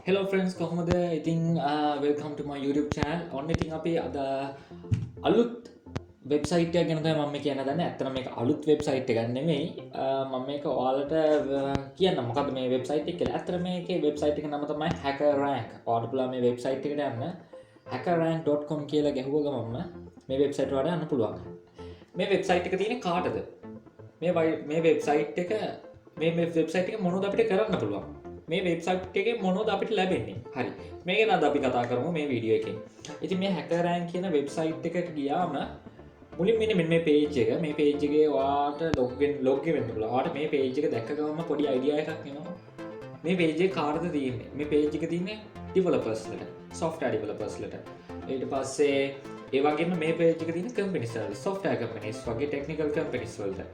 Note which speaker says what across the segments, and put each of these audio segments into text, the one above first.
Speaker 1: Hello friends, කොහොමද? ඉතින් welcome to my YouTube channel. ඔන්න ඉතින් අපි අද අලුත් වෙබ්සයිට් එකක් ගැන තමයි මම කියන්න දන්නේ. ඇත්තටම මේක අලුත් වෙබ්සයිට් එකක් නෙමෙයි. මම මේක ඔයාලට කියන්න මොකද්ද මේ වෙබ්සයිට් එක කියලා. ඇත්තටම මේකේ වෙබ්සයිට් එක නම තමයි HackerRank. ඔයාලට පුළුවන් මේ වෙබ්සයිට් එකට යන්න hackerrank.com කියලා ගැහුව ගමන්ම මේ වෙබ්සයිට් වලට යන්න පුළුවන්. මේ වෙබ්සයිට් එක තියෙන්නේ කාටද? මේ වෙබ්සයිට් එක වෙබ්සයිට් එක මොනවද අපිට කරන්න පුළුවන්? මේ වෙබ්සයිට් එකේ මොනවද අපිට ලැබෙන්නේ? හරි. මේක නේද අපි කතා කරමු මේ වීඩියෝ එකෙන්. ඉතින් මේ HackerRank කියන වෙබ්සයිට් එකට ගියාම මුලින් මෙන්න මේ පේජ් එක. මේ පේජ් එකේ ඔයාට ලොග් වෙන්න පුළුවන්. ඔයාට මේ පේජ් එක දැක්ක ගමන් පොඩි අයිඩියා එකක් එනවා. මේ පේජ් එක කාටද තියෙන්නේ? මේ පේජ් එක තියෙන්නේ ඩෙවලොපර්ස්ලට, software developersලට. ඊට පස්සේ ඒ වගේම මේ පේජ් එක තියෙන්නේ companies වලට, software companies වගේ technical companies වලට.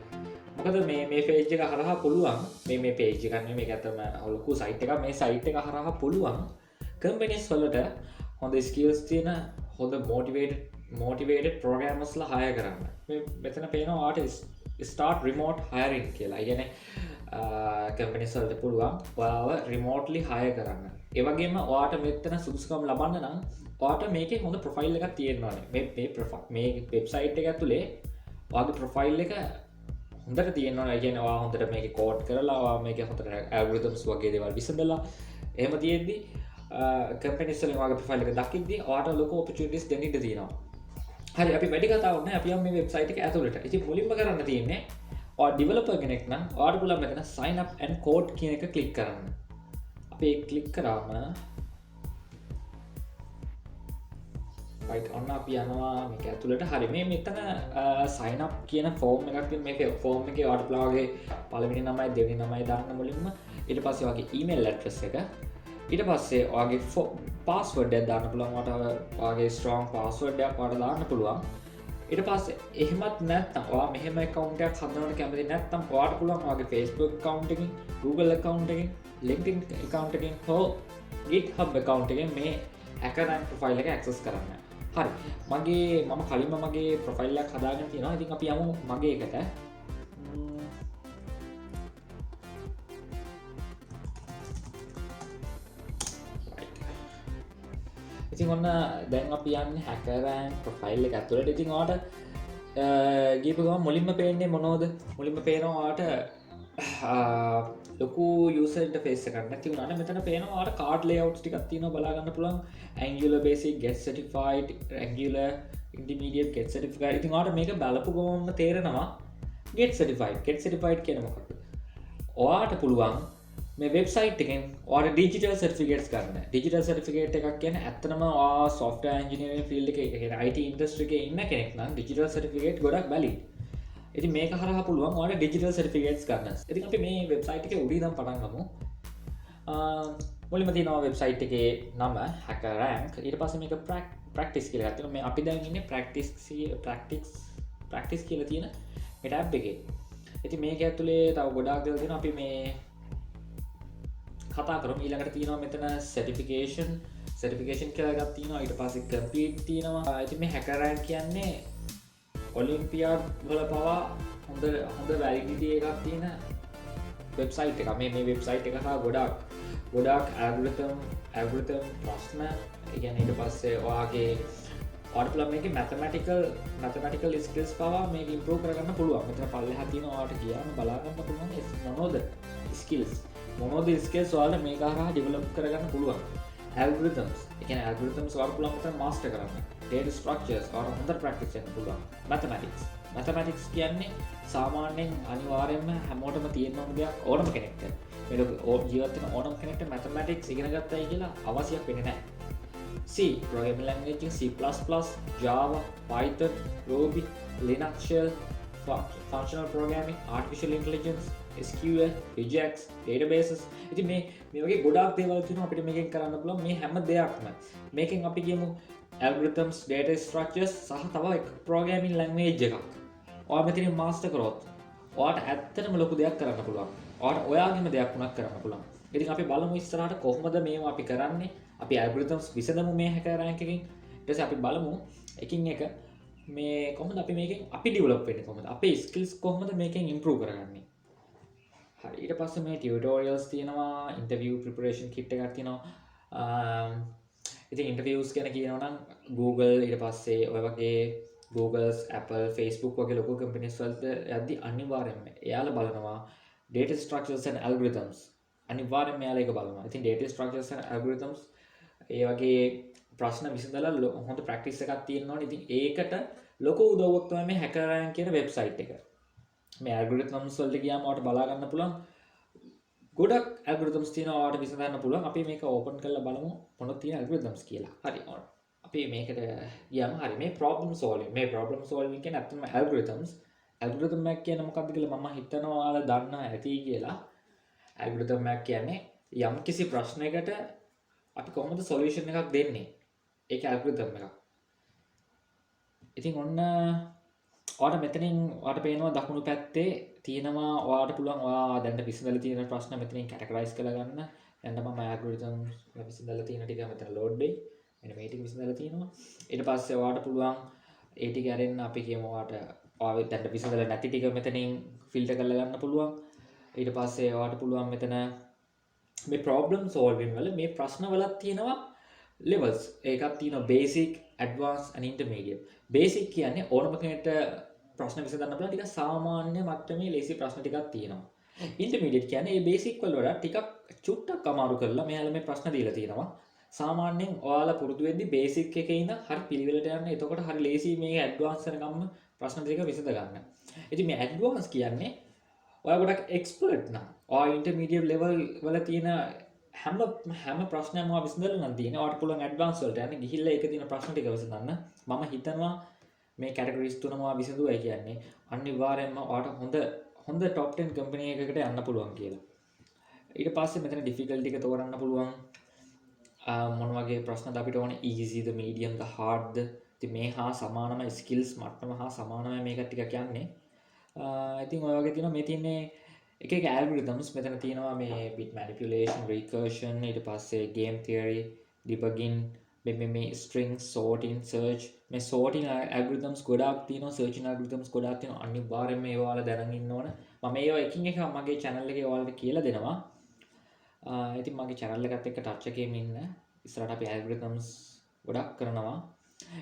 Speaker 1: මොකද මේ පේජ් එක හරහා පුළුවන් මේ පේජ් එක නෙමෙයි මේක ඇත්තම ලොකු සයිට් එකක්. මේ සයිට් එක හරහා පුළුවන් කම්පැනිස් වලට හොඳ ස්කිල්ස් තියෙන හොඳ මොටිවේටඩ් ප්‍රෝග්‍රෑමර්ස්ලා හයර් කරන්න. මේ මෙතන පේනවා ඔයාට start remote hiring කියලා. ඒ කියන්නේ කම්පැනිස් වලට පුළුවන් ඔයාව රිමෝට්ලි හයර් කරන්න. ඒ වගේම ඔයාට මෙතන සුදුසුකම් ලබන්න නම් ඔයාට මේකේ හොඳ ප්‍රොෆයිල් එකක් තියෙන්න ඕනේ. මේ වෙබ්සයිට් එක ඇතුලේ ඔයාගේ ප්‍රොෆයිල් එක හොඳට තියෙනවා. කියන්නේ ඔයා හොඳට මේක කෝඩ් කරලා ඔයා මේක හොඳට ඇල්ගොරිතම්ස් වගේ දේවල් විසඳලා එහෙම තියෙද්දි කම්පැනිස් වලින් ඔයාගේ ප්‍රොෆයිල් එක දකිද්දි ඔයාට ලොකු ඔපචුනිටිස් දෙන්න ඉඩ තියෙනවා. හරි, අපි වැඩි කතාවක් නැහැ. අපි යමු මේ වෙබ්සයිට් එක ඇතුළට. ඉතින් මුලින්ම කරන්න තියෙන්නේ ඔයා ඩෙවලොපර් කෙනෙක් නම් ඔයාට පුළුවන් මෙතන sign up and code කියන එක ක්ලික් කරන්න. අපි ඒක ක්ලික් කරාම ඔන්න අපි යනවා මේක ඇතුළට. හරි, මේ මෙතන sign up කියන ෆෝම් එකක් තියෙන. මේක ෆෝම් එකේ ඔයාට පුළුවන් පළවෙනි නමයි දෙවෙනි නමයි දාන්න මුලින්ම. ඊට පස්සේ ඔයාගේ ඊමේල් ඇඩ්‍රස් එක. ඊට පස්සේ ඔයාගේ පාස්වර්ඩ් එක දාන්න පුළුවන්. ඔයාගේ ස්ට්‍රෝං පාස්වර්ඩ් එකක් ඔයාට දාන්න පුළුවන්. ඊට පස්සේ එහෙමත් නැත්නම් ඔයා මෙහෙම account එකක් හදනවට කැමති නැත්නම් ඔයාට පුළුවන් ඔයාගේ Facebook account එකකින්, Google account එකකින්, LinkedIn account එකකින් හෝ GitHub account එකකින් මේ HackerRank profile එක access කරන්න. හරි, මම කලින්ම මගේ ප්‍රොෆයිල් එකක් හදාගෙන තියෙනවා. ඉතින් අපි යමු මගේ එකට. ඉතින් ඔන්න දැන් අපි යන්නේ HackerRank ප්‍රොෆයිල් එක ඇතුළට. ඉතින් ඔයාට ගිහපු ගමන් මුලින්ම පේන්නේ මොනවද? මුලින්ම පේනවා ඔයාට ලොකු user interface එකක් නැති වුණාට මෙතන පේනවා ඔයාට card layouts ටිකක් තියෙනවා බලා ගන්න පුළුවන්. Angular basic, get certified, Angular intermediate, get certified. ඉතින් ඔයාට මේක බලපු ගමන්ම තේරෙනවා get certified. Get certified කියන්නේ මොකක්ද? ඔයාට පුළුවන් මේ වෙබ්සයිට් එකෙන් ඔයාට digital certificates ගන්න. Digital certificate එකක් කියන්නේ ඇත්තටම ඔයා software engineering field එකේ කියන්නේ IT industry එකේ ඉන්න කෙනෙක් නම් digital certificate ගොඩක් valid. ඉතින් මේක හරහා පුළුවන් ඔයාලට digital certificates ගන්න. ඉතින් අපි මේ වෙබ්සයිට් එකේ උඩින් ඉඳන් පටන් ගමු. මුලින්ම තියෙනවා වෙබ්සයිට් එකේ නම HackerRank. ඊට පස්සේ මේක practice කියලා ගත්තා. මේ අපි දැන් ඉන්නේ practice කියලා තියෙන මේ ටැබ් එකේ. ඉතින් මේක ඇතුලේ තව ගොඩාක් දේවල් තියෙනවා. අපි මේ කතා කරමු. ඊළඟට තියෙනවා මෙතන certification කියලා එකක් තියෙනවා. ඊට පස්සේ complete තියෙනවා. ඉතින් මේ HackerRank කියන්නේ ඔලිම්පියාඩ් වල පවා හොඳ වැලිඩිටි එකක් තියෙන වෙබ්සයිට් එක. මේ වෙබ්සයිට් එක හා ගොඩාක් ඇල්ගොරිතම් ප්‍රශ්න, ඒ කියන්නේ ඊට පස්සේ ඔයාගේ ඔයාට පුළුවන් මේකේ mathematical skills පවා මේක improve කරගන්න පුළුවන්. මෙතන පල්ලෙහා තියෙන ඔයාට ගියාම බලා ගන්න පුළුවන් මොනවද skills ඔයාලා මේක හරහා develop කරගන්න පුළුවන්. algorithms, ඒ කියන්නේ algorithms ඔයාලා පුළුවන් මෙතන master කරගන්න. data structures ඔයාලා හොඳට practice කරන්න පුළුවන්. mathematics කියන්නේ සාමාන්‍යයෙන් අනිවාර්යයෙන්ම හැමෝටම තියෙන දෙයක් ඕනම කෙනෙක්ට. මේ ජීවත් වෙන ඕනම කෙනෙක්ට mathematics ඉගෙන ගත්තයි කියලා අවශ්‍යයක් වෙන්නේ නැහැ. C programming language, C++, Java, Python, Ruby, Linux shell, functional programming, artificial intelligence, SQL, Regex, databases. ඉතින් මේ වගේ ගොඩාක් දේවල් තියෙනවා අපිට මේකෙන් කරන්න පුළුවන්. මේ හැම දෙයක්ම මේකෙන් අපි කියමු algorithms, data structures සහ තව එක programming language එකක්. ඔයා මෙතනින් master කරොත් ඔයාට ඇත්තටම ලොකු දෙයක් කරන්න පුළුවන්. ඔයාට ඔයාගේම දෙයක් වුණත් කරන්න පුළුවන්. ඉතින් අපි බලමු ඉස්සරහට කොහොමද මේවා අපි කරන්නේ. අපි algorithms විසඳමු මේ HackerRank එකකින්. ඊට පස්සේ අපි බලමු එකින් එක මේ කොහොමද අපි මේකෙන් අපි develop වෙන්නේ, කොහොමද අපේ skills කොහොමද මේකෙන් improve කරගන්නේ. හරි, ඊට පස්සේ මේ tutorials තියෙනවා, interview preparation kit එකක් තියෙනවා. ඉතින් ඉන්ටර්වියස් ගැන කියනවා නම් Google ඊට පස්සේ ඔය වගේ Google's Apple Facebook වගේ ලොකු කම්පැනිස් වලට යද්දි අනිවාර්යයෙන්ම එයාලා බලනවා data structures and algorithms. අනිවාර්යයෙන්ම එයාලා ඒක බලනවා. ඉතින් data structures and algorithms ඒ වගේ ප්‍රශ්න විසඳලා හොඳ ප්‍රැක්ටිස් එකක් තියෙනවා. ඉතින් ඒකට ලොකු උදව්වක් තමයි මේ HackerRank කියන වෙබ්සයිට් එක. මේ algorithms වලට ගියාම ඔයාලට බලා ගන්න පුළුවන් ගොඩක් algorithms තියෙනවා ඔයාලට විසඳන්න පුළුවන්. අපි මේක ඕපන් කරලා බලමු මොනවද තියෙන algorithms කියලා. හරි. අපි මේකට ගියාම හරි මේ problem solving කියන අතම algorithm එක කියන්නේ මොකක්ද කියලා මම හිතනවා ඔයාලා දන්නා ඇති කියලා. algorithm එක කියන්නේ යම් කිසි ප්‍රශ්නයකට අපි කොහොමද solution එකක් දෙන්නේ. ඒක algorithm එකක්. ඉතින් ඔන්න ඔයාලට මෙතනින් ඔයාලට පේනවා දකුණු පැත්තේ තියෙනවා ඔයාලට පුළුවන් ඔයා දැන් විසඳලා තියෙන ප්‍රශ්න මෙතනින් කැටගරයිස් කරලා ගන්න. දැන් මම algorithm විසඳලා තියෙන ටික මෙතන load වෙයි. මෙන්න මේ ටික විසඳලා තියෙනවා. ඊට පස්සේ ඔයාලට පුළුවන් ඒ ටික අරගෙන අපි කියමු ඔයාලට දැන් විසඳලා නැති ටික මෙතනින් ෆිල්ටර් කරලා ගන්න පුළුවන්. ඊට පස්සේ ඔයාලට පුළුවන් මෙතන මේ problem solving වල මේ ප්‍රශ්න වලක් තියෙනවා levels. ඒකක් තියෙනවා basic, advanced and intermediate. basic කියන්නේ ඕනම කෙනෙක්ට ප්‍රශ්න විසඳන්න පුළුවන් ටික සාමාන්‍ය මට්ටමේ ලේසි ප්‍රශ්න ටිකක් තියෙනවා. intermediate කියන්නේ මේ basic වල වඩා ටිකක් චුට්ටක් අමාරු කරලා මෙයාලා මේ ප්‍රශ්න දීලා තියෙනවා. සාමාන්‍යයෙන් ඔයාලා පුරුදු වෙද්දි basic එකේ ඉඳන් හරි පිළිවෙලට යන්න. එතකොට හරි ලේසි මේ advanced වෙනකම්ම ප්‍රශ්න ටික විසඳ ගන්න. ඉතින් මේ advanced කියන්නේ ඔයා ගොඩක් expert නම් ඔයා intermediate level වල තියෙන හැම ප්‍රශ්නයක්ම ඔයා විසඳලා නම් තියෙනවා. ඔයාට පුළුවන් advanced වලට යන්න ගිහිල්ලා ඒක තියෙන ප්‍රශ්න ටික විසඳන්න. මම හිතනවා මේ categories තුනම ඔයා විසඳුවයි කියන්නේ අනිවාර්යයෙන්ම ඔයාට හොඳ top 10 company එකකට යන්න පුළුවන් කියලා. ඊට පස්සේ මෙතන difficulty එක තෝරන්න පුළුවන්. මොන වගේ ප්‍රශ්නද අපිට ඕනේ easy ද medium ද hard ද. ඉතින් මේ හා සමානම skills මට්ටම හා සමානම මේක ටික කියන්නේ. ඉතින් ඔය වගේ තියෙනවා මේ තියෙන්නේ එක එක algorithms මෙතන තියෙනවා මේ bit manipulation, recursion, ඊට පස්සේ game theory, debugging, මේ string sorting, search. මේ sorting algorithms ගොඩාක් තියෙනවා, searching algorithms ගොඩාක් තියෙනවා. අනිවාර්යයෙන්ම ඒවා ඔයාලා දැනගෙන ඉන්න ඕන. මම ඒවා එකින් එක මගේ channel එකේ ඔයාලට කියලා දෙනවා. ඉතින් මගේ channel එකත් එක්ක touch එකේම ඉන්න. ඉස්සරහට අපි algorithms ගොඩක් කරනවා.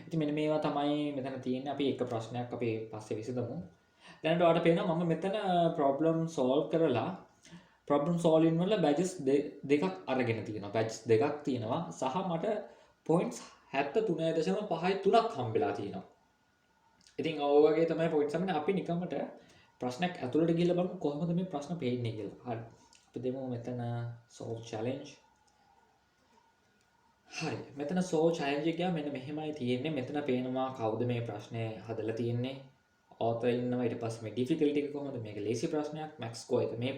Speaker 1: ඉතින් මෙන්න මේවා තමයි මෙතන තියෙන්නේ. අපි එක ප්‍රශ්නයක් අපි පස්සේ විසඳමු. දැනට ඔයාලට පේනවා මම මෙතන problem solve කරලා problem solving වල badges දෙකක් අරගෙන තියෙනවා. badges දෙකක් තියෙනවා සහ මට points 73.53ක් හම්බෙලා තියෙනවා. ඉතින් ඔය වගේ තමයි points හම්බෙන්නේ. අපි නිකම්මට ප්‍රශ්නයක් ඇතුළට ගිහලා බලමු කොහොමද මේ ප්‍රශ්න පේන්නේ කියලා. හරි. අපි දෙමු මෙතන solve challenge. හරි. මෙතන solve challenge එක ගියා මෙන්න මෙහෙමයි තියෙන්නේ. මෙතන පේනවා කවුද මේ ප්‍රශ්නේ හදලා තියෙන්නේ. author ඉන්නවා. ඊට පස්සේ මේ difficulty එක කොහොමද? මේක ලේසි ප්‍රශ්නයක් max score එක. මේ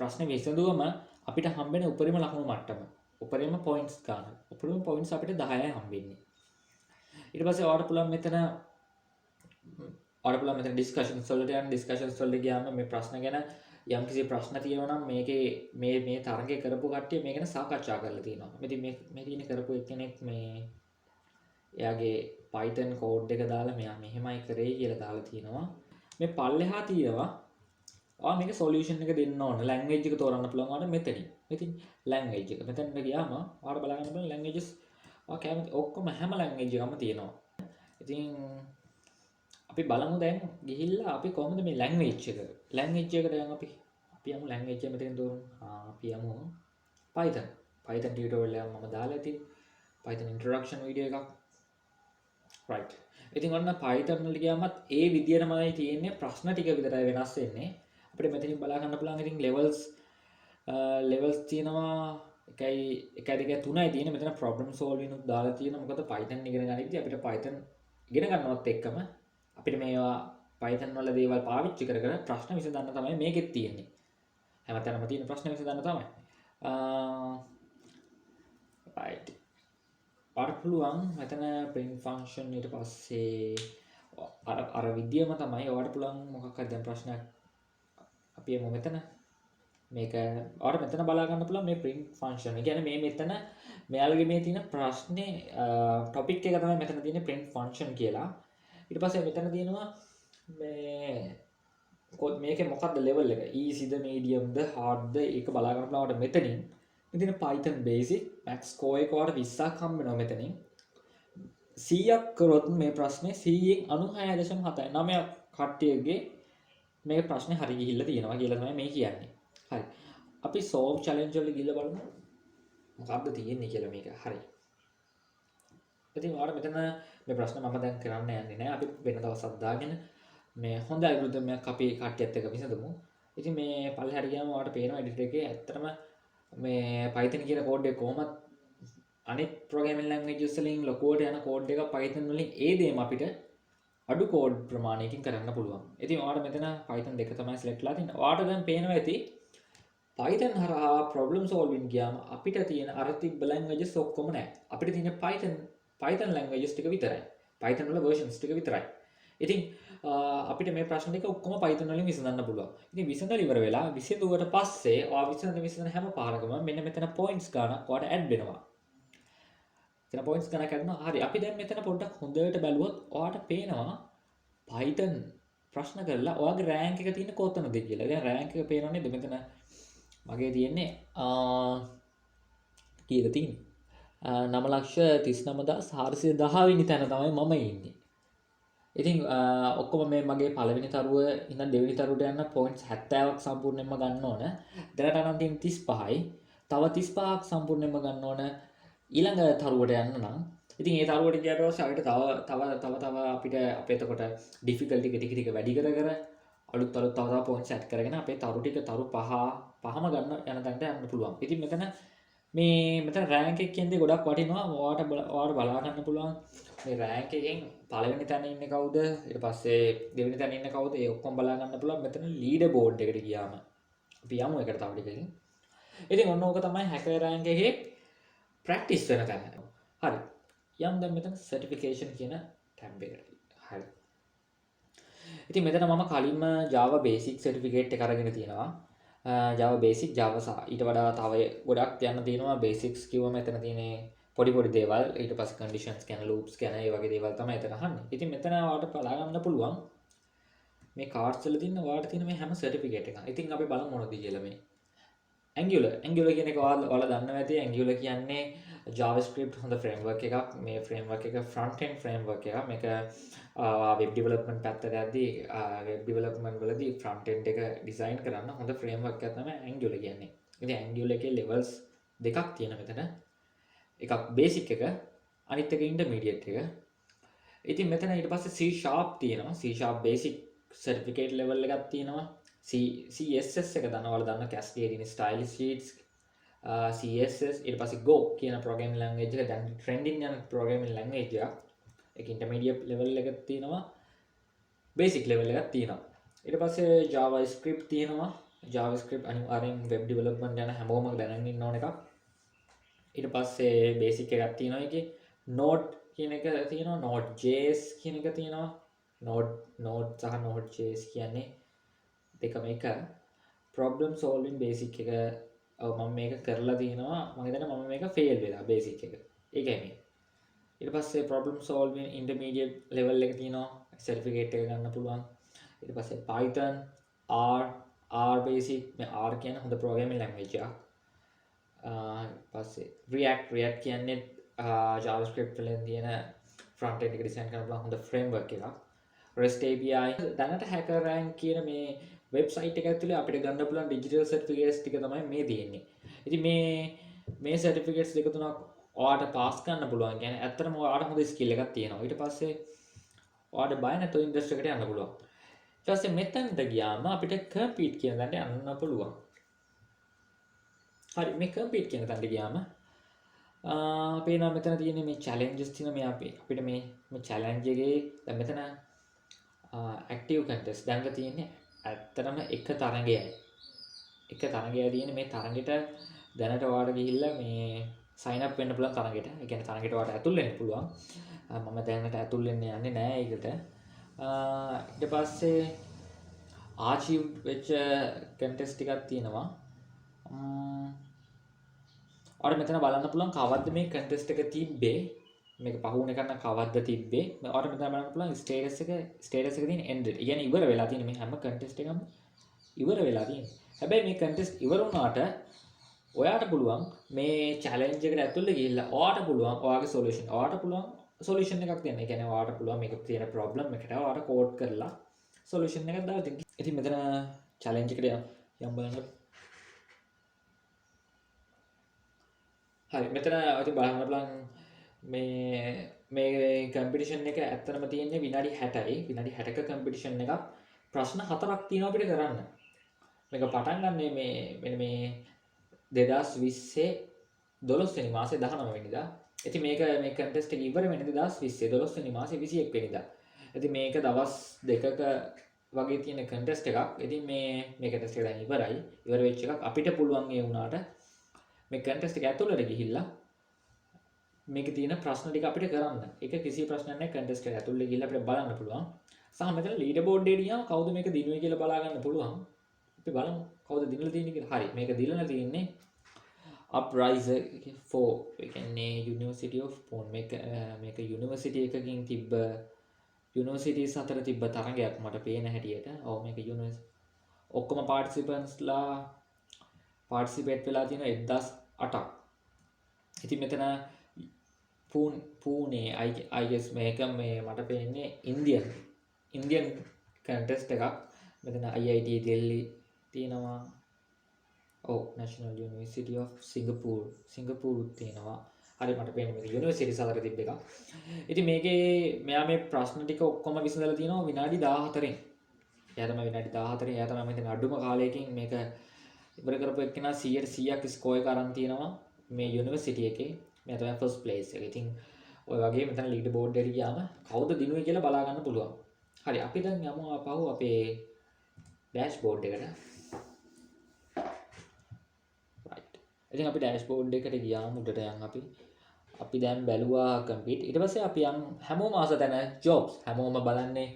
Speaker 1: ප්‍රශ්නේ විසඳුවම අපිට හම්බෙන උපරිම ලකුණු මට්ටම. උපරිම points ගන්න. උපරිම points අපිට 10යි හම්බෙන්නේ. ඊට පස්සේ ඔයාලට පුළුවන් මෙතන discussions වලට යන්න. discussions වලට ගියාම මේ ප්‍රශ්න ගැන යම්කිසි ප්‍රශ්න තියෙනවා නම් මේකේ මේ තරඟේ කරපු කට්ටිය මේ ගැන සාකච්ඡා කරලා තියෙනවා. ඉතින් මේ තියෙන කරපු එක්කෙනෙක් මේ එයාගේ Python code එක දාලා මෙයා මෙහෙමයි කරේ කියලා දාලා තියෙනවා. මේ පල්ලෙහා තියෙනවා ඔයා මේක solution එක දෙන්න ඕන. language එක තෝරන්න පුළුවන් ඔයාලට මෙතනින්. ඉතින් language එක මෙතනට ගියාම ඔයාලට බලා ගන්න පුළුවන් languages ඔයා කැමති ඔක්කොම හැම language එකම තියෙනවා. ඉතින් අපි බලමු දැන් ගිහිල්ලා අපි කොහොමද මේ language එකට දැන් අපි යමු language එක මෙතනින් තෝරමු. අපි යමු Python tutorial එක මම දාලා ඇති. Python introduction video එකක්. right. ඉතින් ඔන්න Python වලට ගියාමත් ඒ විදියටමයි තියෙන්නේ. ප්‍රශ්න ටික විතරයි වෙනස් වෙන්නේ. අපිට මෙතනින් බලා ගන්න පුළුවන් ඉතින් levels තියෙනවා 1 2 3යි තියෙන්නේ. මෙතන problem solving උත් දාලා තියෙනවා. මොකද Python ඉගෙන ගන්නදී අපිට Python ඉගෙන ගන්නවත් එක්කම අපිට මේවා Python වල දේවල් පාවිච්චි කර ප්‍රශ්න විසඳන්න තමයි මේකෙත් තියෙන්නේ. හැමතැනම තියෙන ප්‍රශ්න විසඳන්න තමයි. right. ඔයාලට පුළුවන් මෙතන print function ඊට පස්සේ අර විදියම තමයි ඔයාලට පුළුවන් මොකක් හරි දැන් ප්‍රශ්නයක් අපි යමු මෙතන මේක ඔයාලට මෙතන බලා ගන්න පුළුවන් මේ print function. ඒ කියන්නේ මේ මෙතන මෙයාලගේ මේ තියෙන ප්‍රශ්නේ topic එක තමයි මෙතන තියෙන print function කියලා. ඊට පස්සේ මෙතන තියෙනවා මේකේ මොකක්ද level එක easy ද medium ද hard ද ඒක බලා ගන්න පුළුවන් මෙතනින්. ඉතින් Python basic max score එක ඔයාලට 20ක් හම්බ වෙනවා මෙතනින්. 100ක් කරොත් මේ ප්‍රශ්නේ 100න් 96.79ක් කට්ටියගේ මේ ප්‍රශ්නේ හරි ගිහිල්ලා තියෙනවා කියලා තමයි මේ කියන්නේ. හරි. අපි solve challenge වල ගිහිල්ලා බලමු. මොකක්ද තියෙන්නේ කියලා මේක. හරි. ඉතින් ඔයාලට මෙතන මේ ප්‍රශ්න මම දැන් කරන්න යන්නේ නැහැ. අපි වෙන දවසක් දාගෙන මේ හොඳ ඇල්ගොරිතමයක් අපි කට්ටියත් එක්ක විසඳමු. ඉතින් මේ පල්ලෙහාට ගියාම ඔයාලට පේනවා එඩිටර් එකේ ඇත්තටම මේ Python කියන කෝඩ් එක කොහොමද අනිත් programming languages වලින් ලොකුවට යන කෝඩ් එක Python වලින් ඒ දේම අපිට අඩු කෝඩ් ප්‍රමාණයකින් කරන්න පුළුවන්. ඉතින් ඔයාලට මෙතන Python දෙක තමයි select කරලා තියෙන්නේ. ඔයාලට දැන් පේනවා ඇති Python හරහා problem solving ගියාම අපිට තියෙන අර තිබ්බ languages ඔක්කොම නැහැ. අපිට තියෙන Python languages ටික විතරයි. Python වල versions ටික විතරයි. ඉතින් අපිට මේ ප්‍රශ්න ටික ඔක්කොම Python වලින් විසඳන්න පුළුවන්. ඉතින් විසඳලා ඉවර වෙලා විසඳුවට පස්සේ ඔයා විසඳන හැම පාරකම මෙන්න මෙතන points ගානක් ඔයාට add වෙනවා. එතන points ගානක් add වෙනවා. හරි. අපි දැන් මෙතන පොඩ්ඩක් හොඳට බැලුවොත් ඔයාට පේනවා Python ප්‍රශ්න කරලා ඔයාගේ rank එක තියෙන කොතනද කියලා. දැන් rank එක පේනව නේද? මෙතන මගේ තියෙන්නේ කීයද තියෙන්නේ? 9,39,410 වෙනි තැන තමයි මම ඉන්නේ. ඉතින් ඔක්කොම මේ මගේ පළවෙනි තරුව ඉඳන් දෙවෙනි තරුවට යන පොයින්ට්ස් 70ක් සම්පූර්ණයෙන්ම ගන්න ඕන. දැනට අරන් තියෙන 35යි. තව 35ක් සම්පූර්ණයෙන්ම ගන්න ඕන ඊළඟ තරුවට යන්න නම්. ඉතින් ඒ තරුවට ගියාට පස්සේ අපිට තව අපිට අපේ එතකොට ඩිෆිකල්ටි ටික වැඩි කර අලුත් තව පොයින්ට්ස් ඇඩ් කරගෙන අපේ තරු ටික තරු පහම ගන්න යන තැනට යන්න පුළුවන්. ඉතින් මෙතන රෑන්ක් එක කියන්නේ ගොඩක් වටිනවා. ඔයාට බලා ගන්න පුළුවන් මේ රෑන්ක් එකෙන් පළවෙනි තැන ඉන්නේ කවුද? ඊට පස්සේ දෙවෙනි තැන ඉන්නේ කවුද? ඒ ඔක්කොම බලා ගන්න පුළුවන් මෙතන ලීඩර් බෝඩ් එකට ගියාම. අපි යමු ඒකට තව ටිකකින්. ඉතින් ඔන්න ඕක තමයි හැකර් රෑන්ක් එකේ ප්‍රැක්ටිස් වෙන තැන. හරි. යම් දැන් මෙතන සර්ටිෆිකේෂන් කියන ටැබ් එකට. හරි. ඉතින් මෙතන මම කලින්ම Java basic certificate එක අරගෙන තියෙනවා. Java basic Java ඊට වඩා තව ගොඩක් යන්න තියෙනවා. basics කිව්වම මෙතන තියෙන්නේ පොඩි දේවල්. ඊට පස්සේ conditions ගැන loops ගැන ඒ වගේ දේවල් තමයි එතන අහන්නේ. ඉතින් මෙතන ඔයාලට බලා ගන්න පුළුවන් මේ cards වල තියෙන ඔයාලට තියෙන මේ හැම certificate එකක්. ඉතින් අපි බලමු මොනවද කියලා මේ. Angular කියන එක ඔයාලා දන්නවා ඇති. Angular කියන්නේ JavaScript හොඳ framework එකක්. මේ framework එක front end framework එකක්. මේක web development පැත්තට යද්දී web development වලදී front end එක design කරන්න හොඳ framework එකක් තමයි Angular කියන්නේ. ඉතින් Angular එකේ levels දෙකක් තියෙනවා මෙතන. එකක් basic එක, අනිත් එක intermediate එක. ඉතින් මෙතන ඊට පස්සේ C# තියෙනවා. C# basic certificate level එකක් තියෙනවා. CSS එක දන්න Cascading style sheets, CSS ඊට පස්සේ Go කියන programming language එක දැන් trending යන programming language එකක්. ඒක intermediate level එකක් තියෙනවා, basic level එකක් තියෙනවා. ඊට පස්සේ JavaScript තියෙනවා. JavaScript අනිවාර්යෙන් web development යන හැමෝම දැනගෙන ඉන්න ඕන එකක්. ඊට පස්සේ basic එකක් තියෙනවා. ඒකේ Node කියන එක තියෙනවා, Node.js කියන එක තියෙනවා. Node සහ Node.js කියන්නේ දෙකම එක. problem solving basic එක මම මේක කරලා තියෙනවා. මම හිතන්නේ මම මේක fail වෙලා basic එක. ඒකයි මේ. ඊට පස්සේ problem solving intermediate level එක තියෙනවා. certificate එක ගන්න පුළුවන්. ඊට පස්සේ Python, R basic, මේ R කියන්නේ හොඳ programming language එකක්. පස්සේ React කියන්නේ JavaScript වලින් තියෙන front end එක design කරන්න පුළුවන් හොඳ framework එකක්. REST API දැනට hacker rank කියන මේ වෙබ්සයිට් එක ඇතුලේ අපිට ගන්න පුළුවන් digital certificates ටික තමයි මේ තියෙන්නේ. ඉතින් මේ certificates දෙක තුනක් ඔයාලට පාස් කරන්න පුළුවන්. කියන්නේ ඇත්තටම ඔයාලට හොඳ skill එකක් තියෙනවා. ඊට පස්සේ ඔයාලට බය නැතුව ඉන්ඩස්ට්‍රි එකට යන්න පුළුවන්. ඊට පස්සේ මෙතනට ගියාම අපිට compete කියන තැනට යන්න පුළුවන්. හරි මේ compete කියන තැනට ගියාම පේනවා මෙතන තියෙන මේ challenges තියෙන මේ අපිට මේ challenge එකේ දැන් මෙතන active contest දැන් තියෙන්නේ ඇත්තටම එක තරගයයි. එක තරගයයි තියෙන්නේ. මේ තරගෙට දැනට ඔයාලට ගිහිල්ලා මේ sign up වෙන්න පුළුවන් තරගෙට. ඒ කියන්නේ තරගෙට ඔයාලට ඇතුල් වෙන්න පුළුවන්. මම දැනට ඇතුල් වෙන්න යන්නේ නැහැ ඒකට. ඊට පස්සේ archive වෙච්ච contest ටිකක් තියෙනවා. ඔයාලට මෙතන බලන්න පුළුවන් කවද්ද මේ contest එක තිබ්බේ. මේක පහුවුණ එක නම් කවද්ද තිබ්බේ. ඔයාලට මෙතන බලන්න පුළුවන් status එක තියෙන ended. ඒ කියන්නේ ඉවර වෙලා තියෙන මේ හැම contest එකම ඉවර වෙලා තියෙනවා. හැබැයි මේ contest ඉවර වුණාට ඔයාට පුළුවන් මේ චැලෙන්ජ් එකට ඇතුළේ ගිහිල්ලා ඔයාට පුළුවන් ඔයාගේ සොලියුෂන් ඔයාට පුළුවන් සොලියුෂන් එකක් දෙන්න. ඒ කියන්නේ ඔයාට පුළුවන් මේක තියෙන ප්‍රොබ්ලම් එකට ඔයාට කෝඩ් කරලා සොලියුෂන් එකක් දාලා දෙන්න. ඉතින් මෙතන චැලෙන්ජ් එකට යම් බලන්න. හරි මෙතන ඉතින් බලන්න බලන්න මේ කම්පිටිෂන් එක ඇත්තටම තියෙන්නේ විනාඩි 60යි. විනාඩි 60ක කම්පිටිෂන් එකක්. ප්‍රශ්න 4ක් තියෙනවා අපිට කරන්න. මේක පටන් ගන්නේ මෙන්න මේ 2020 12 වෙනි මාසේ 19 වෙනිදා. ඉතින් මේක මේ කන්ටෙස්ට් එක ඉවර වෙන්නේ 2020 12 වෙනි මාසේ 21 වෙනිදා. ඉතින් මේක දවස් දෙකක වගේ තියෙන කන්ටෙස්ට් එකක්. ඉතින් මේ කන්ටෙස්ට් එක දැන් ඉවරයි. ඉවර වෙච්ච එකක්. අපිට පුළුවන් ඒ වුණාට මේ කන්ටෙස්ට් එක ඇතුළට ගිහිල්ලා මේක තියෙන ප්‍රශ්න ටික අපිට කරන්න. ඒක කිසි ප්‍රශ්නයක් නැහැ. කන්ටෙස්ට් එක ඇතුළට ගිහිල්ලා අපිට බලන්න පුළුවන්. සහ මෙතන ලීඩර් බෝඩ් එකේ ගියාම කවුද මේක දිනුවේ කියලා බලා ගන්න පුළුවන්. අපි බලමු කවුද දිනලා තියෙන්නේ කියලා. හරි මේක දිනලා තියෙන්නේ Uprise 4. ඒ කියන්නේ University of Pune. මේක යුනිවර්සිටි එකකින් තිබ්බ යුනිවර්සිටිස් අතර තිබ්බ තරගයක් මට පේන හැටියට. ඔව් මේක ඔක්කොම පාර්ටිසිපන්ට්ස්ලා පාර්ටිසිපේට් වෙලා තියෙන 1008ක්. ඉතින් මෙතන පූනේ I guess මේක මේ මට පේන්නේ ඉන්දියන් කන්ටෙස්ට් එකක්. මෙතන IIT Delhi තියෙනවා. ඔව් National University of Singapore තියෙනවා. හරි මට පේන්නේ මේක යුනිවර්සිටිස් අතර තිබ්බ එකක්. ඉතින් මේකේ මෙයා මේ ප්‍රශ්න ටික ඔක්කොම විසඳලා තියෙනවා විනාඩි 14න්. එයා තමයි විනාඩි 14. එයා තමයි මෙතන අඩුම කාලයකින් මේක ඉවර කරපු එක්කෙනා 100%ක් ස්කෝර් එක අරන් තියෙනවා මේ යුනිවර්සිටි එකේ. මෙයා තමයි ෆස්ට් ප්ලේස් එක. ඉතින් ඔය වගේ මෙතන ලීඩර් බෝඩ් එකට ගියාම කවුද දිනුවේ කියලා බලා ගන්න පුළුවන්. හරි අපි දැන් යමු ආපහු අපේ ඩෑෂ්බෝඩ් එකට. right. ඉතින් අපි ඩෑෂ්බෝඩ් එකට ගියාම උඩට යන් අපි දැන් බැලුවා කම්පීට්. ඊට පස්සේ අපි යන් හැමෝම ආස තැන ජොබ්ස්. හැමෝම බලන්නේ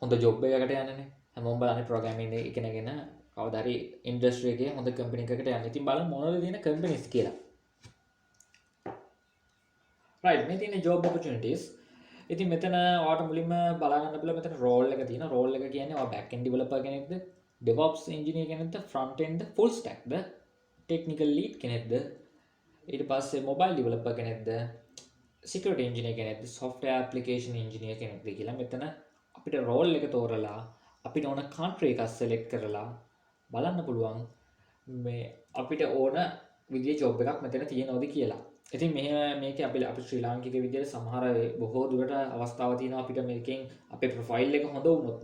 Speaker 1: හොඳ ජොබ් එකකට යන්නනේ. හැමෝම බලන්නේ ප්‍රෝග්‍රෑමින් එක ඉගෙනගෙන කවදා හරි ඉන්ඩස්ට්‍රි එකේ හොඳ කම්පැනි එකකට යන්න. ඉතින් බලමු මොනවද තියෙන කම්පැනිස් කියලා. right මේ තියෙන job opportunities. ඉතින් මෙතන ඔයාලට මුලින්ම බලා ගන්න පුළුවන් මෙතන role එක තියෙනවා. role එක කියන්නේ ඔයා back end developer කෙනෙක්ද, DevOps engineer කෙනෙක්ද, front end full stack ද, technical lead කෙනෙක්ද, ඊට පස්සේ mobile developer කෙනෙක්ද, security engineer කෙනෙක්ද, software application engineer කෙනෙක්ද කියලා මෙතන අපිට role එක තෝරලා අපිට ඕන country එකක් select කරලා බලන්න පුළුවන් මේ අපිට ඕන විදිහේ job එකක් මෙතන තියෙනවද කියලා. ඉතින් මේක අපි ශ්‍රී ලාංකික විදිහට සමහර බොහෝ දුරට අවස්ථාවක් තියෙනවා අපිට මේකෙන් අපේ ප්‍රොෆයිල් එක හොඳ වුණොත්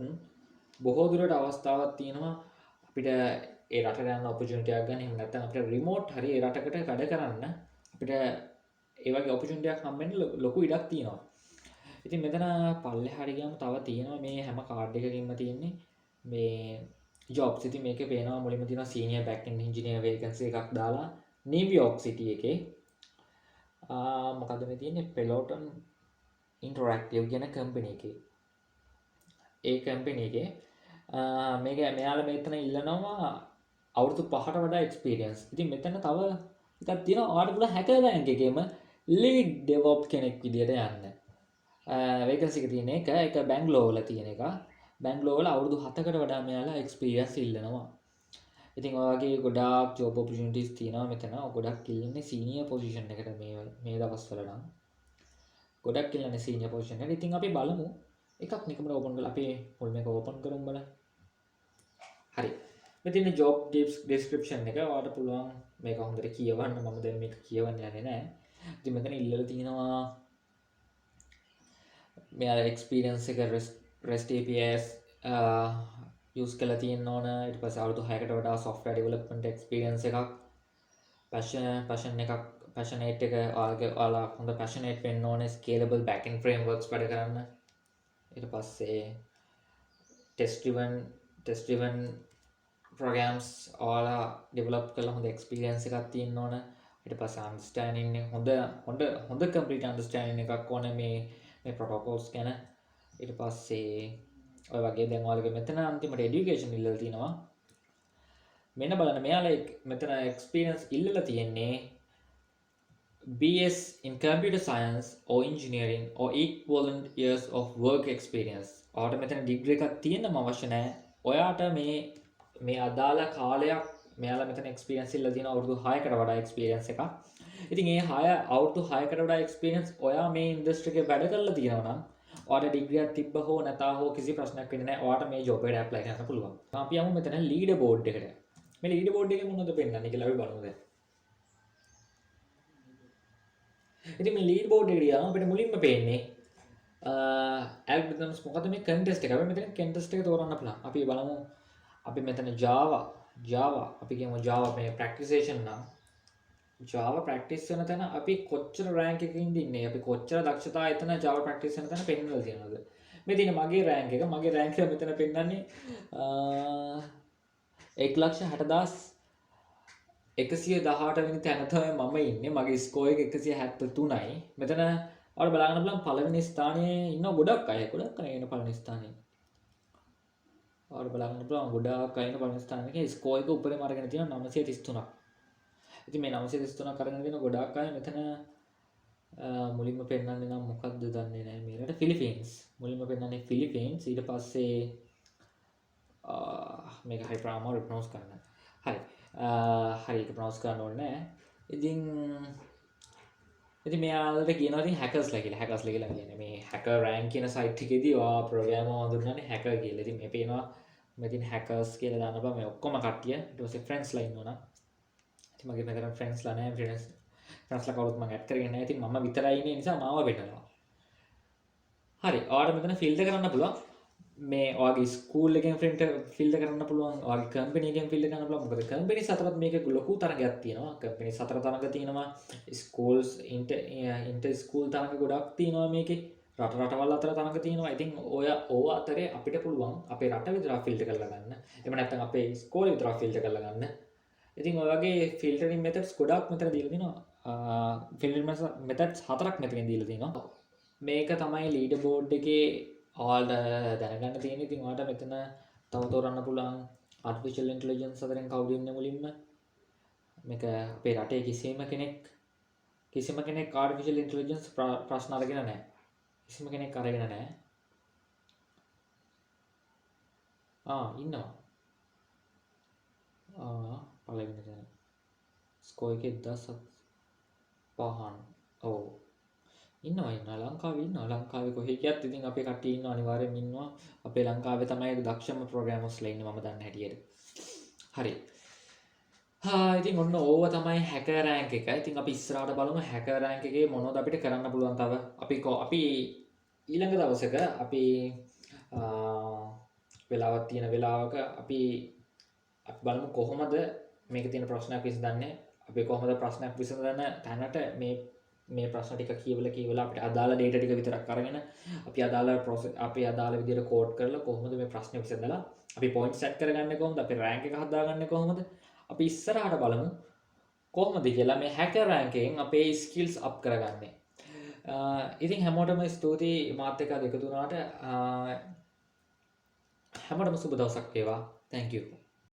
Speaker 1: බොහෝ දුරට අවස්ථාවක් තියෙනවා අපිට ඒ රටට යන ඔපචුනිටි එකක් ගන්න. එහෙම නැත්නම් අපිට රිමෝට් හරි ඒ රටකට වැඩ කරන්න අපිට ඒ වගේ ඔපචුනිටි එකක් හම්බෙන්න ලොකු ඉඩක් තියෙනවා. ඉතින් මෙතන පල්ලෙහාට ගියාම තව තියෙනවා මේ හැම කාඩ් එකකින්ම තියෙන්නේ මේ jobs. ඉතින් මේකේ පේනවා මුලින්ම තියෙනවා senior back end engineer vacancy එකක් දාලා New York City එකේ. මොකද මේ තියෙන්නේ Peloton Interactive කියන කම්පැනි එකේ. ඒ කම්පැනි එකේ මෙයාලා මෙතන ඉල්ලනවා අවුරුදු 5ට වඩා experience. ඉතින් මෙතන තව එකක් තියෙනවා ඔයාලට පුළුවන් hacker rank එකේම lead DevOps කෙනෙක් විදියට යන්න. vacancy එක තියෙන එක බැංගලෝර වල තියෙන එක. බැංගලෝර වල අවුරුදු 7කට වඩා මෙයාලා experience ඉල්ලනවා. ඉතින් ඔය වගේ ගොඩාක් job opportunities තියෙනවා මෙතන. ගොඩක් ඉල්ලන්නේ senior position එකට මේ දවස්වල නම්. ගොඩක් ඉල්ලන්නේ senior position එකට. ඉතින් අපි බලමු එකක් නිකම්ම open කරලා අපි මුල් මේක open කරමු බලන්න. හරි. මෙතන job description එක ඔයාලට පුළුවන් මේක හොඳට කියවන්න. මම දැන් මේක කියවන්න යන්නේ නැහැ. ඉතින් මෙතන ඉල්ලලා තියෙනවා මෙයාලා experience එක REST APIs use කරලා තියෙන්න ඕන. ඊට පස්සේ අවුරුදු 6කට වඩා software development experience එකක්, passionate එක ඔයාලා හොඳ passionate වෙන්න ඕනේ scalable backend frameworks වැඩ කරන්න. ඊට පස්සේ test driven programs ඔයාලා develop කරලා හොඳ experience එකක් තියෙන්න ඕන. ඊට පස්සේ understanding හොඳ complete understanding එකක් ඕන මේ protocols ගැන. ඊට පස්සේ ඔය වගේ දැන් ඔයාලගේ මෙතන අන්තිමට education ඉල්ලලා තිනවා. මෙන්න බලන්න මෙයාලා මෙතන experience ඉල්ලලා තියෙන්නේ BS in computer science or engineering or equivalent years of work experience. ඔයාලට මෙතන degree එකක් තියෙන්නම අවශ්‍ය නැහැ. ඔයාට මේ අදාළ කාලයක් මෙයාලා මෙතන එක්ස්පීරියන්ස් ඉල්ලලා තියෙනවා අවුරුදු 6කට වඩා එක්ස්පීරියන්ස් එකක්. ඉතින් ඒ 6 අවුරුදු 6කට වඩා එක්ස්පීරියන්ස් ඔයා මේ ඉන්ඩස්ට්‍රි එකේ වැඩ කරලා තියෙනවා නම් ඔයාට ඩිග්‍රියක් තිබ්බ හෝ නැතා හෝ කිසි ප්‍රශ්නයක් වෙන්නේ නැහැ. ඔයාට මේ ජොබ් එකට ඇප්ලයි කරන්න පුළුවන්. අපි යමු මෙතන ලීඩර් බෝඩ් එකට. මේ ලීඩර් බෝඩ් එකේ මොනවද පෙන්නන්නේ කියලා අපි බලමු දැන්. ඉතින් මේ ලීඩර් බෝඩ් එකට යනවා අපිට මුලින්ම පේන්නේ ඇල්ගොරිතම්ස් මොකද මේ කන්ටෙස්ට් එක. අපි මෙතන කන්ටෙස්ට් එක තෝරන්න පුළුවන්. අපි බලමු අපි මෙතන Java අපි කියමු Java මේ ප්‍රැක්ටිසේෂන් නම් Java ප්‍රැක්ටිස් වෙන තැන අපි කොච්චර රෑන්ක් එකකින්ද ඉන්නේ, අපි කොච්චර දක්ෂතා එතන Java ප්‍රැක්ටිස් වෙන තැන පෙන්වලා තියෙනවද. මේ තියෙන මගේ රෑන්ක් එක මෙතන පෙන්වන්නේ 1,60,118 වෙනි තැන තමයි මම ඉන්නේ. මගේ ස්කෝර් එක 173යි. මෙතන ඔයාලා බලන්න බලන්න පළවෙනි ස්ථානයේ ඉන්න ගොඩක් අය ඉන්න පළවෙනි ස්ථානයේ. ඔයාලා බලන්න පුළුවන් ගොඩාක් අය ඉන්න පළවෙනි ස්ථානයේ ස්කෝර් එක උඩරම අරගෙන තියෙනවා 933ක්. ඉතින් මේ 933ක් අරගෙන තියෙන ගොඩාක් අය මෙතන මුලින්ම පෙන්නන්නේ නම් මොකක්ද දන්නේ නැහැ. මේකට ෆිලිපීන්ස් මුලින්ම පෙන්නන්නේ ෆිලිපීන්ස්. ඊට පස්සේ මේක හරි ප්‍රාමාර ප්‍රොනවුන්ස් කරන්න. හරි. හරි ඒක ප්‍රොනවුන්ස් කරන්න ඕනේ නැහැ. ඉතින් මෙයාලට කියනවා ඉතින් හැකර්ස්ලා කියලා කියන්නේ මේ හැකර් රෑන්ක් කියන සයිට් එකේදී ඔයා ප්‍රෝග්‍රෑමර් හඳුන්වන්නේ හැකර් කියලා. ඉතින් මේ පේනවා මෙතන හැකර්ස් කියලා දාන්න බෑ මේ ඔක්කොම කට්ටිය. ඊට පස්සේ ෆ්‍රෙන්ඩ්ස්ලා ඉන්නවා. ඉතින් මගේ මෙතන ෆ්‍රෙන්ඩ්ස්ලා නැහැ. ෆ්‍රෙන්ඩ්ස්ලා කවුරුත් මම ඇඩ් කරගෙන නැහැ. ඉතින් මම විතරයි ඉන්නේ නිසා මාව පෙන්නනවා. හරි. ඔයාලට මෙතන ෆිල්ටර් කරන්න පුළුවන්. මේ ඔයාගේ ස්කූල් එකෙන් ෆිල්ටර් කරන්න පුළුවන්. ඔයාගේ කම්පැනි එකෙන් ෆිල්ටර් කරන්න පුළුවන්. මොකද කම්පැනිස් අතරත් මේක ලොකු තරගයක් තියෙනවා. කම්පැනිස් අතර තරග තියෙනවා. ස්කූල්ස් ඉන්ටර් ස්කූල් තරග ගොඩක් තියෙනවා මේකේ. රටවල් අතර තරග තියෙනවා. ඉතින් ඕව අතරේ අපිට පුළුවන් අපේ රට විතරක් ෆිල්ටර් කරලා ගන්න. එහෙම නැත්නම් අපේ ස්කෝලේ විතරක් ෆිල්ටර් කරලා ගන්න. ඉතින් ඔය වගේ ෆිල්ටරින් මෙතඩ්ස් ගොඩක් මෙතන දීලා තිනවා. ෆිල්ටරින් මෙතඩ්ස් 4ක් මෙතනින් දීලා තිනවා. මේක තමයි ලීඩර් බෝඩ් එකේ ඔයාලට දැනගන්න තියෙන්නේ. ඉතින් ඔයාලට මෙතන තව තෝරන්න පුළුවන් ආටිෆිෂල් ඉන්ටෙලිජන්ස් අතරින් කවුද ඉන්නේ මුලින්ම. මේක අපේ රටේ කිසිම කෙනෙක් ආටිෆිෂල් ඉන්ටෙලිජන්ස් ප්‍රශ්න අරගෙන නැහැ. කිසිම කෙනෙක් අරගෙන නැහැ. ඉන්නවා. පළවෙනි තැන. ස්කෝර් එකේ 1005. ඔව්. ඉන්නවා ලංකාවේ කොහේ ගියත් ඉතින් අපේ කට්ටිය ඉන්නවා අනිවාර්යෙන්ම ඉන්නවා. අපේ ලංකාවේ තමයි දක්ෂම ප්‍රෝග්‍රෑමර්ස්ලා ඉන්නේ මම දන්න හැටියට. හරි. ඉතින් ඔන්න ඕව තමයි හැකර් රෑන්ක් එක. ඉතින් අපි ඉස්සරහට බලමු හැකර් රෑන්ක් එකේ මොනවද අපිට කරන්න පුළුවන් තව. අපි ඊළඟ දවසක අපි වෙලාවක් තියෙන වෙලාවක අපි බලමු කොහොමද මේක තියෙන ප්‍රශ්නයක් විසඳන්නේ. අපි කොහොමද ප්‍රශ්නයක් විසඳන තැනට මේ ප්‍රශ්න ටික කියවලා අපිට අදාළ data ටික විතරක් අරගෙන අපි අදාළ විදිහට කෝඩ් කරලා කොහොමද මේ ප්‍රශ්නේ විසඳලා අපි පොයින්ට් සෙට් කරගන්නේ කොහොමද අපි රෑන්ක් එක හදාගන්නේ කොහොමද අපි ඉස්සරහට බලමු කොහොමද කියලා මේ හැකර් රෑන්ක් එකෙන් අපේ ස්කිල්ස් අප් කරගන්නේ. ඉතින් හැමෝටම ස්තුතියි මාත් එක්ක එකතු වුණාට. හැමෝටම සුබ දවසක් වේවා. Thank you.